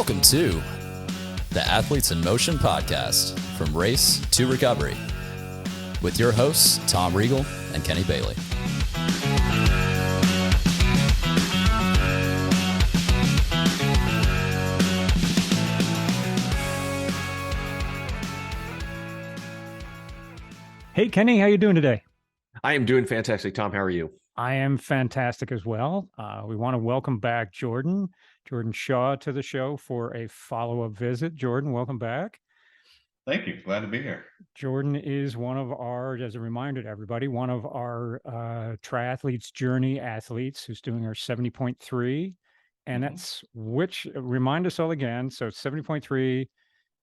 Welcome to the Athletes in Motion podcast, from race to recovery, with your hosts, Tom Riegel and Kenny Bailey. Hey, Kenny, how you doing today? I am doing fantastic. Tom, how are you? I am fantastic as well. We want to welcome back Jordon Shaw to the show for a follow-up visit. Jordon, welcome back. Thank you. Glad to be here. Jordon is one of our, as a reminder to everybody, one of our Triathletes Journey athletes who's doing our 70.3. And that's remind us all again. So 70.3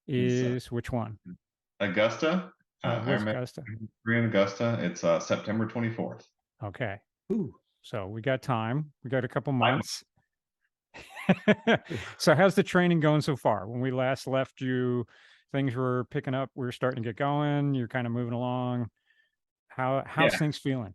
is which one? Augusta. Augusta. We're in Augusta. It's September 24th. Okay. Ooh. So we got time. We got a couple months. So how's the training going so far? When we last left you, things were picking up. We were starting to get going. You're kind of moving along. How's things feeling?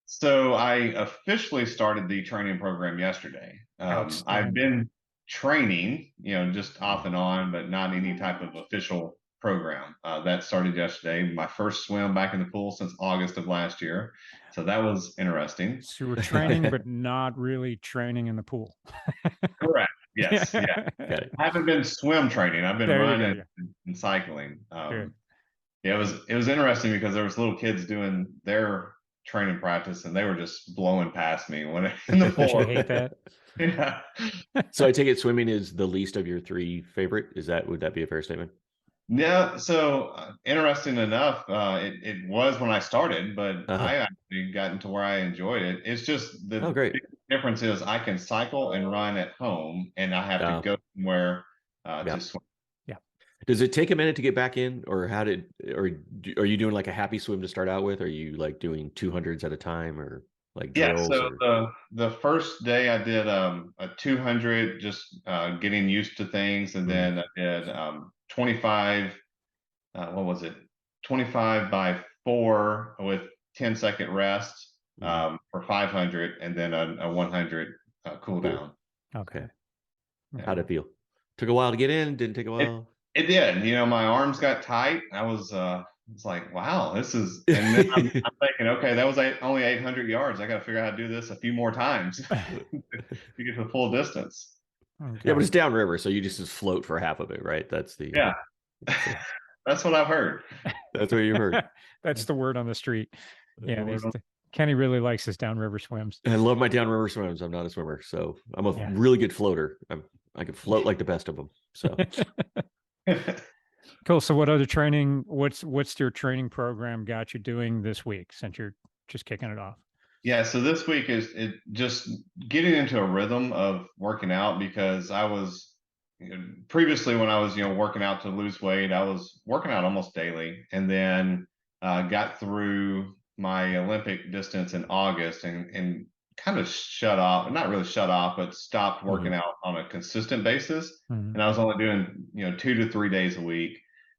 So I officially started the training program yesterday. I've been training, just off and on, but not any type of official program. That started yesterday. My first swim back in the pool since August of last year. So that was interesting. So you were training, but not really training in the pool. Correct. Yes. Yeah. I haven't been swim training. I've been running and cycling. It was interesting because there was little kids doing their training practice and they were just blowing past me when in the pool. I hate that. Yeah. So I take it swimming is the least of your three favorite. Would that be a fair statement? Yeah. So interesting enough, it was when I started, but I actually gotten to where I enjoyed it. It's just the big difference is I can cycle and run at home, and I have to go somewhere to swim. Yeah. Does it take a minute to get back in, or are you doing like a happy swim to start out with? Are you like doing 200s at a time, or like drills? Yeah. So the first day I did a 200, just getting used to things, and then I did 25. What was it? 25 by 4 with 10-second rest for 500, and then a 100 cool down. Okay. How'd it feel? Took a while to get in. Didn't take a while. It did. My arms got tight. I was it's like, wow, this is. And then I'm thinking, okay, that was only 800 yards. I got to figure out how to do this a few more times to get the full distance. Okay. Yeah, but it's downriver, so you just float for half of it, right? That's the That's what I've heard. That's what you heard. That's the word on the street. Kenny really likes his downriver swims. I love my downriver swims. I'm not a swimmer, so I'm a really good floater. I can float like the best of them. So cool. So what other training? What's your training program got you doing this week, since you're just kicking it off? Yeah, so this week is just getting into a rhythm of working out, because I was previously, when I was working out to lose weight, I was working out almost daily, and then got through my Olympic distance in August and kind of shut off, not really shut off, but stopped working out on a consistent basis. And I was only doing 2 to 3 days a week,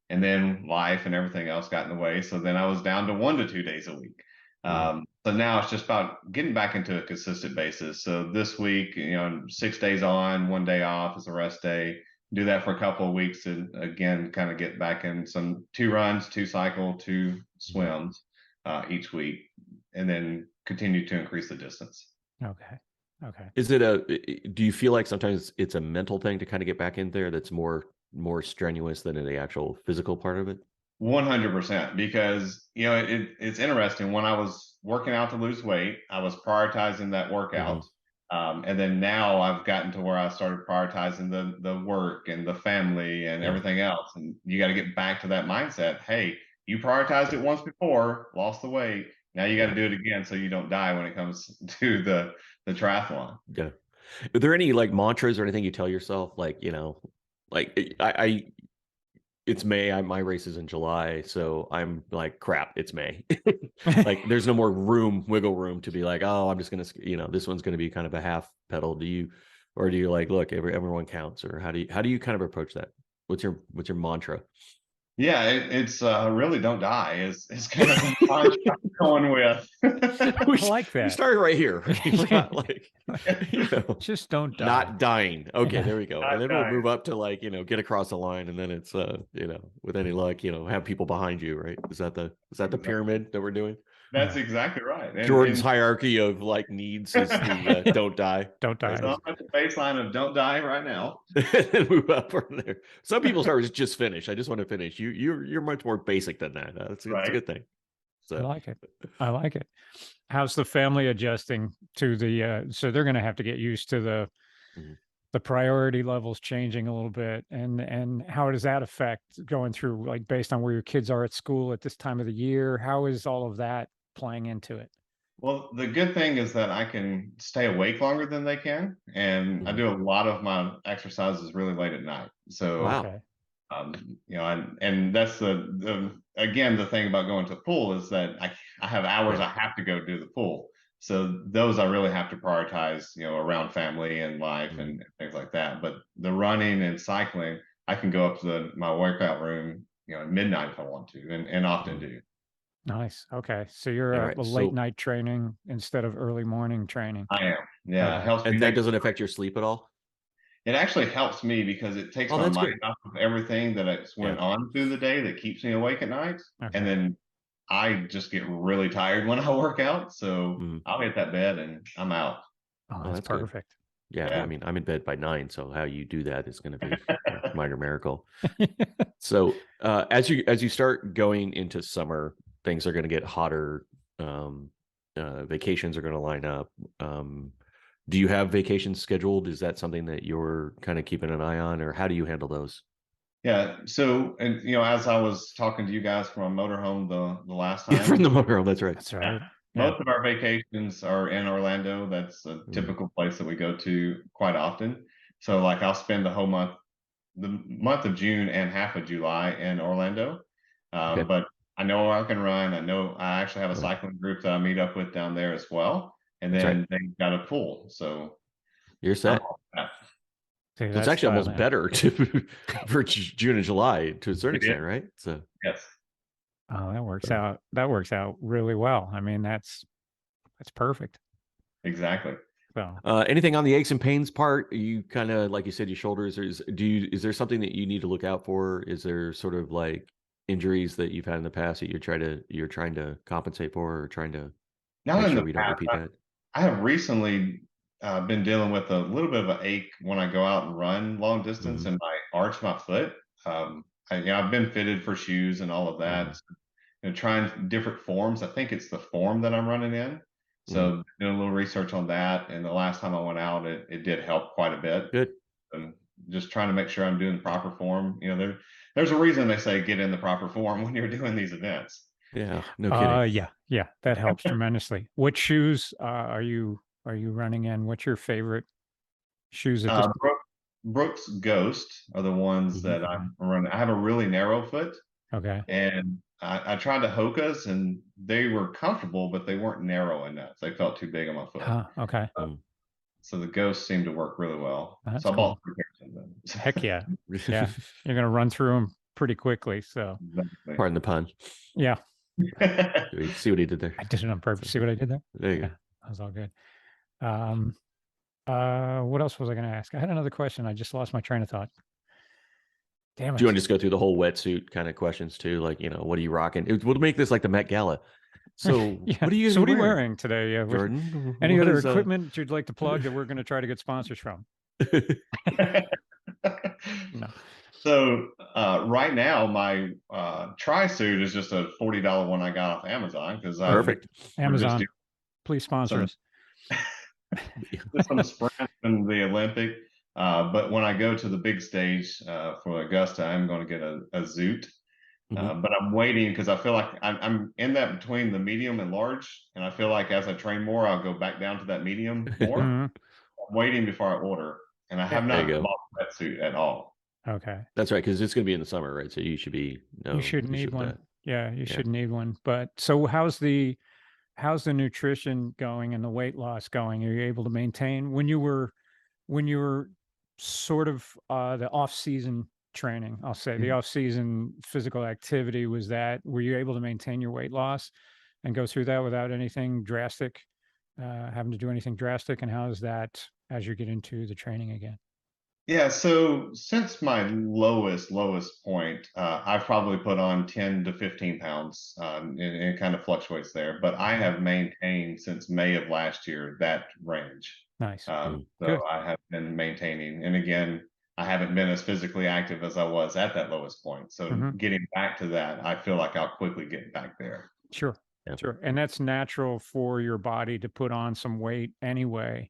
and then life and everything else got in the way, so then I was down to 1 to 2 days a week. So now it's just about getting back into a consistent basis. So this week, 6 days on, 1 day off as a rest day. Do that for a couple of weeks, and again, kind of get back in some 2 runs, 2 cycle, 2 swims each week, and then continue to increase the distance. Okay. Do you feel like sometimes it's a mental thing to kind of get back in there that's more strenuous than the actual physical part of it? 100%, because it's interesting. When I was working out to lose weight, I was prioritizing that workout, and then now I've gotten to where I started prioritizing the work and the family and everything else. And you got to get back to that mindset. Hey, you prioritized it once before, lost the weight. Now you got to do it again so you don't die when it comes to the triathlon. Yeah. Are there any like mantras or anything you tell yourself, like I it's May, my race is in July, so I'm like, crap, it's May. Like there's no more wiggle room to be like, oh, I'm just going to, this one's going to be kind of a half pedal. Do you like, look, everyone counts, or how do you kind of approach that? What's your mantra? Yeah, it's really don't die is kind of the mantra I'm going with. I like We that. started right here. It's not like, Just don't die. not dying. Okay, there we go. Not And then we'll dying. move up to like, get across the line, and then it's with any luck, have people behind you, right? Is that the Exactly. pyramid that we're doing? That's exactly right. Jordan's hierarchy of like needs is the don't die. Don't die. So I'm at the baseline of don't die right now. And move up from there. Some people start with just finish. I just want to finish. You're much more basic than that. That's a good thing. So I like it. I like it. How's the family adjusting to the so they're going to have to get used to the priority levels changing a little bit, and how does that affect going through, like, based on where your kids are at school at this time of the year? How is all of that playing into it? Well, the good thing is that I can stay awake longer than they can, and I do a lot of my exercises really late at night. So, wow. Okay. and that's the again, the thing about going to the pool is that I have hours I have to go do the pool. So those I really have to prioritize, around family and life and things like that. But the running and cycling, I can go up to my workout room, at midnight if I want to, and often do. Nice. Okay. So you're All a right. late So night training instead of early morning training. I am. Yeah, it helps me. and that doesn't affect your sleep at all? It actually helps me because it takes Oh, my that's mind good. off of everything that went on through the day that keeps me awake at night. Okay. And then I just get really tired when I work out. So I'll hit that bed and I'm out. Oh, that's that's good. perfect. Yeah, I mean, I'm in bed by 9, so how you do that is going to be a minor miracle. So as you start going into summer, things are going to get hotter. Vacations are going to line up. Do you have vacations scheduled? Is that something that you're kind of keeping an eye on, or how do you handle those? Yeah. So, and as I was talking to you guys from a motorhome the last time, From the motorhome, that's right. That's right. most of our vacations are in Orlando. That's a typical place that we go to quite often. So, like, I'll spend the month of June and half of July in Orlando. Okay. But I know I can run. I know I actually have a cycling group that I meet up with down there as well. And That's then they got a pool. So You're I'm set. all set. See, So it's that's actually almost dialed in. better for June and July to a certain extent, right? So Yes. Oh, that works out. That works out really well. I mean, that's perfect. Exactly. So anything on the aches and pains part? You kind of, like you said, your shoulders. Is there something that you need to look out for? Is there sort of like injuries that you've had in the past that you're trying to compensate for, or trying to Not make in sure the we don't past. repeat that? I have recently been dealing with a little bit of an ache when I go out and run long distance and I arch my foot. I've been fitted for shoes and all of that, trying different forms. I think it's the form that I'm running in. So doing a little research on that. And the last time I went out, it did help quite a bit. Good. And just trying to make sure I'm doing the proper form. There's a reason they say get in the proper form when you're doing these events. Yeah, no kidding. yeah, that helps tremendously. What shoes are you running in? What's your favorite shoes at this Brooks Ghost are the ones that I'm running. I have a really narrow foot. Okay. And I tried the Hokas and they were comfortable, but they weren't narrow enough. They felt too big on my foot. Okay. So the Ghost seemed to work really well. That's So I cool. bought 3 pairs of them. Heck yeah. Yeah. You're going to run through them pretty quickly. So Exactly. Pardon the pun. yeah, See what he did there. I did it on purpose. See what I did there? There you go. That was all good. What else was I going to ask? I had another question. I just lost my train of thought. Damn it. Do you want to just go through the whole wetsuit kind of questions too? Like, what are you rocking? We'll make this like the Met Gala. So what are you wearing today, Jordan? Any other equipment you'd like to plug that we're going to try to get sponsors from? No. So right now my tri-suit is just a $40 one I got off Amazon because Perfect. Amazon, please sponsor us. Some sprint in the Olympic. But when I go to the big stage for Augusta, I'm going to get a Zoot. But I'm waiting because I feel like I'm in that between the medium and large. And I feel like as I train more, I'll go back down to that medium more. I'm waiting before I order. And I have not bought that suit at all. Okay. That's right, because it's going to be in the summer, right? So you should be. You should need one. Yeah, you should need one. But so how's the nutrition going and the weight loss going? Are you able to maintain when you were sort of the off season training? I'll say the off-season physical activity, were you able to maintain your weight loss and go through that without anything drastic, having to do anything drastic? And how is that as you get into the training again? Yeah, so since my lowest point, I've probably put on 10 to 15 pounds, and it kind of fluctuates there. But I have maintained since May of last year that range. Nice. So Good. I have been maintaining. And again, I haven't been as physically active as I was at that lowest point. So getting back to that, I feel like I'll quickly get back there. Sure. Yeah. Sure. And that's natural for your body to put on some weight anyway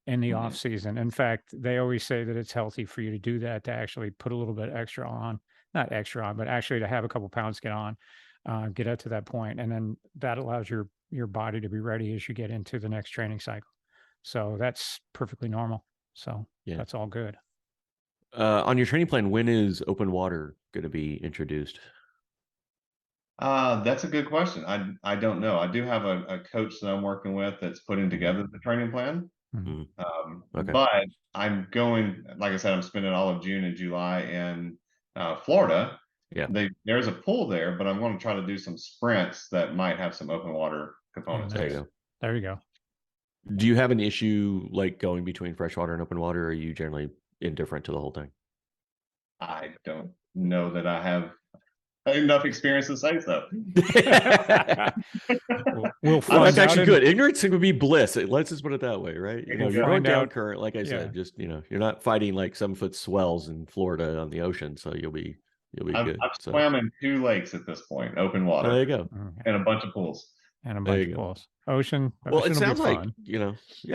in the off season. In fact, they always say that it's healthy for you to do that, to actually put a little bit extra on, not extra on, but actually to have a couple pounds get on, get up to that point. And then that allows your body to be ready as you get into the next training cycle. So that's perfectly normal. So that's all good. On your training plan, when is open water going to be introduced? That's a good question. I don't know. I do have a coach that I'm working with that's putting together the training plan. Okay. But I'm going, like I said, I'm spending all of June and July in Florida. Yeah. There's a pool there, but I'm going to try to do some sprints that might have some open water components. There you go. There you go. Do you have an issue like going between freshwater and open water, or are you generally indifferent to the whole thing? I don't know that I have enough experience to say so. We'll that's actually good. Ignorance would be bliss. Let's just put it that way, right? You know, you're going down current, like I said, just, you know, you're not fighting like 7-foot swells in Florida on the ocean, so you'll be good. I've swam in 2 lakes at this point, open water. Oh, there you go. And a bunch of pools. And a bunch of pools. Ocean. Well, it sounds like, you know,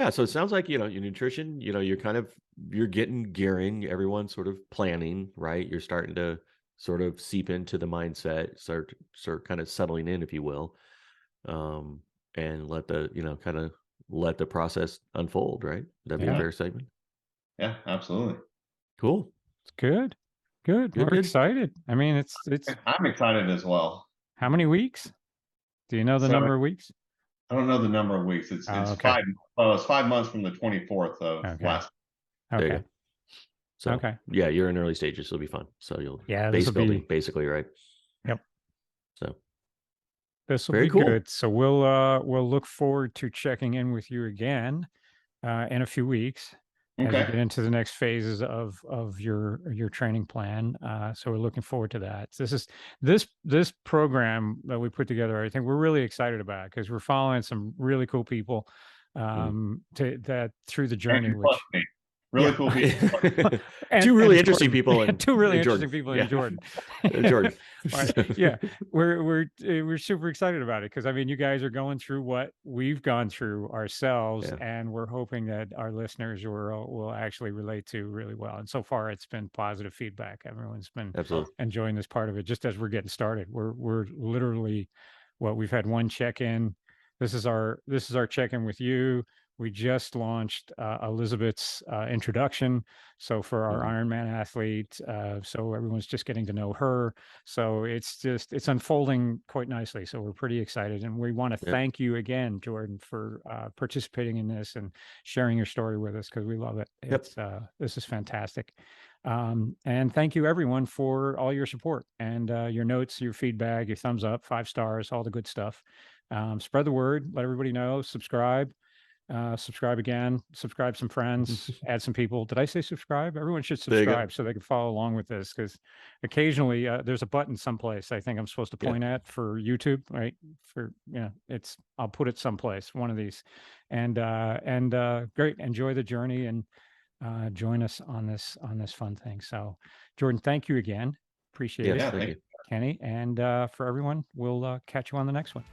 so it sounds like, you know, your nutrition, you know, you're getting gearing, everyone's sort of planning, right? You're starting to sort of seep into the mindset, start kind of settling in, if you will, and let the process unfold, right? That'd be a fair statement. Yeah, absolutely. Cool. It's good. We're excited. I mean, it's. I'm excited as well. How many weeks? Do you know the number of weeks? I don't know the number of weeks. It's 5. Well, it's 5 months from the 24th of last. Okay. So yeah, you're in early stages, so it'll be fun. So you'll base building basically, right? Yep. So this will be good. So we'll look forward to checking in with you again in a few weeks as you get into the next phases of your training plan. So we're looking forward to that. This program that we put together, I think we're really excited about, because we're following some really cool people that through the journey, which. Really cool people. Two really interesting people. Two really interesting people in Jordon. Jordon. Yeah, we're super excited about it, because I mean, you guys are going through what we've gone through ourselves, and we're hoping that our listeners will actually relate to really well. And so far, it's been positive feedback. Everyone's been enjoying this part of it. Just as we're getting started, we're literally, we've had one check-in. This is our check-in with you. We just launched Elizabeth's introduction. So for our Ironman athlete, so everyone's just getting to know her. So it's unfolding quite nicely. So we're pretty excited, and we want to thank you again, Jordon, for participating in this and sharing your story with us, because we love it. This is fantastic. And thank you everyone for all your support and your notes, your feedback, your thumbs up, 5 stars, all the good stuff. Spread the word, let everybody know, subscribe again, subscribe some friends, add some people. Did I say subscribe? Everyone should subscribe so they can follow along with this, because occasionally there's a button someplace I think I'm supposed to point at for YouTube, right? I'll put it someplace, one of these. And great, enjoy the journey and join us on this fun thing. So Jordon, thank you again. Appreciate it. Thank you, Kenny. And for everyone, we'll catch you on the next one.